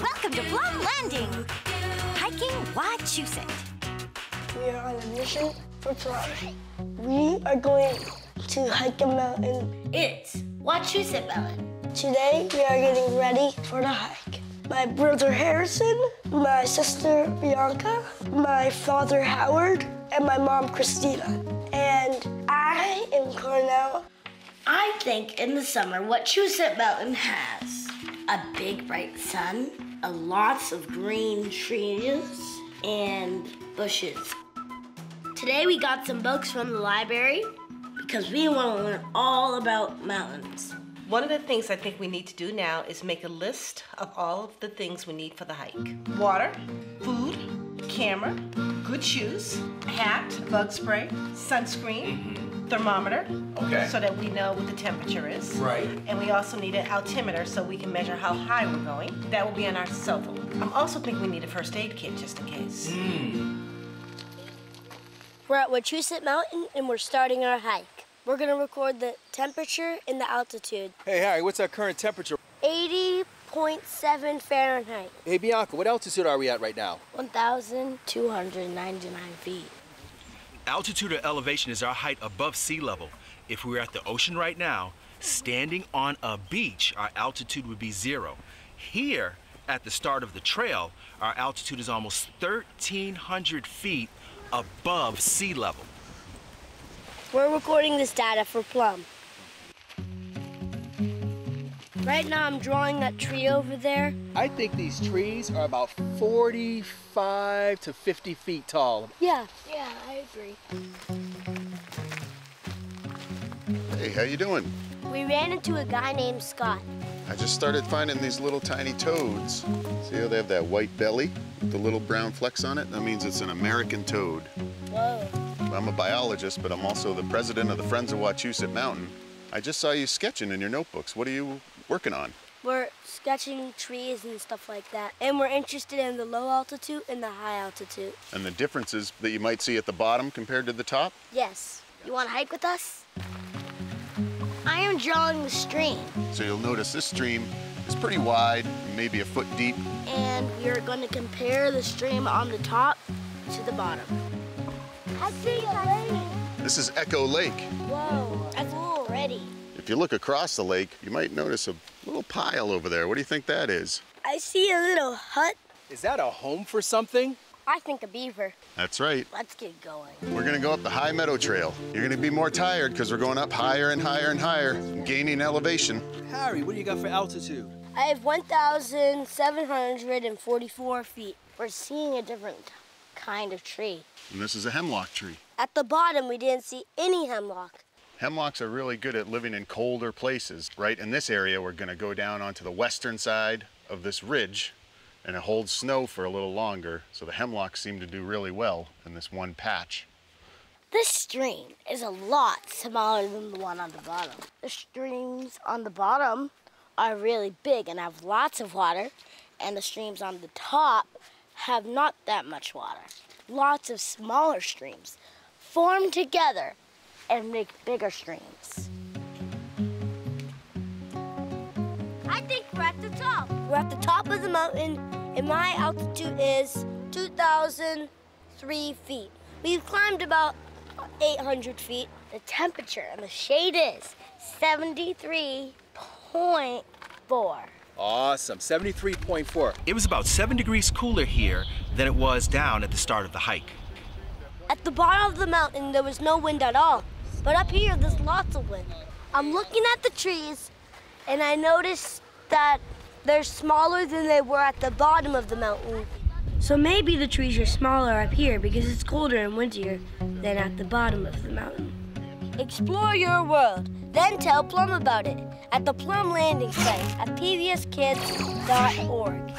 Welcome to Plum Landing, hiking Wachusett. We are on a mission for Plum. We are going to hike a mountain. It's Wachusett Mountain. Today, we are getting ready for the hike. My brother Harrison, my sister Bianca, my father Howard, and my mom Christina. And I am Cornell. I think in the summer, Wachusett Mountain has a big bright sun, lots of green trees, and bushes. Today we got some books from the library because we want to learn all about mountains. One of the things I think we need to do now is make a list of all of the things we need for the hike. Water, food, camera, good shoes, hat, bug spray, sunscreen, thermometer, so that we know what the temperature is. Right. And we also need an altimeter so we can measure how high we're going. That will be on our cell phone. I'm also thinking we need a first aid kit just in case. We're at Wachusett Mountain and we're starting our hike. We're gonna record the temperature and the altitude. Hey, Harry, what's our current temperature? 80.7 Fahrenheit. Hey, Bianca, what altitude are we at right now? 1,299 feet. Altitude or elevation is our height above sea level. If we were at the ocean right now, standing on a beach, our altitude would be 0. Here, at the start of the trail, our altitude is almost 1,300 feet above sea level. We're recording this data for Plum. Right now I'm drawing that tree over there. I think these trees are about 45 to 50 feet tall. Yeah, I agree. Hey, how you doing? We ran into a guy named Scott. I just started finding these little tiny toads. See how they have that white belly with the little brown flecks on it? That means it's an American toad. Whoa. I'm a biologist, but I'm also the president of the Friends of Wachusett Mountain. I just saw you sketching in your notebooks. What are you working on? We're sketching trees and stuff like that. And we're interested in the low altitude and the high altitude. And the differences that you might see at the bottom compared to the top? Yes. You want to hike with us? I am drawing the stream. So you'll notice this stream is pretty wide, maybe a foot deep. And we are going to compare the stream on the top to the bottom. I see a lake. This is Echo Lake. Whoa, that's cool already. If you look across the lake, you might notice a little pile over there. What do you think that is? I see a little hut. Is that a home for something? I think a beaver. That's right. Let's get going. We're gonna go up the High Meadow Trail. You're gonna be more tired because we're going up higher and higher and higher, gaining elevation. Harry, what do you got for altitude? I have 1,744 feet. We're seeing a different kind of tree. And this is a hemlock tree. At the bottom, we didn't see any hemlock. Hemlocks are really good at living in colder places. Right in this area, we're gonna go down onto the western side of this ridge, and it holds snow for a little longer, so the hemlocks seem to do really well in this one patch. This stream is a lot smaller than the one on the bottom. The streams on the bottom are really big and have lots of water, and the streams on the top have not that much water. Lots of smaller streams form together and make bigger streams. I think we're at the top. We're at the top of the mountain, and my altitude is 2,003 feet. We've climbed about 800 feet. The temperature and the shade is 73.4. Awesome, 73.4. It was about 7 degrees cooler here than it was down at the start of the hike. At the bottom of the mountain, there was no wind at all. But up here, there's lots of wind. I'm looking at the trees, and I noticed that they're smaller than they were at the bottom of the mountain. So maybe the trees are smaller up here because it's colder and windier than at the bottom of the mountain. Explore your world, then tell Plum about it at the Plum Landing site at pbskids.org.